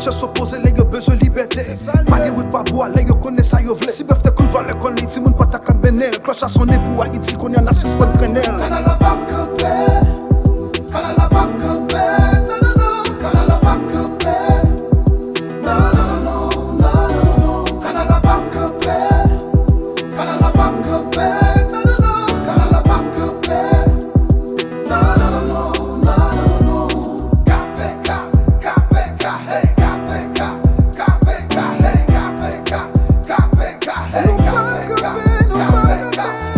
marche s'opposer, les yo besoin liberté. Pas de route pas bois, les yo connaissent ça yo vle. Si bœuf te kon valeur kon li, ti moun pas ta kamene. Cloche à son ébout, Haïti qu'on y a la suspend traîner. Kanal a pas campé, Kanal a pas campé, non non non, Kanal a pas campé, non non non non non non, Kanal a pas campé, Kanal a pas campé, non non non, Kanal a pas campé, non non non non non non, KPK, KPK, hey KPK, KPK, hey KPK, KPK, hey KPK, KPK.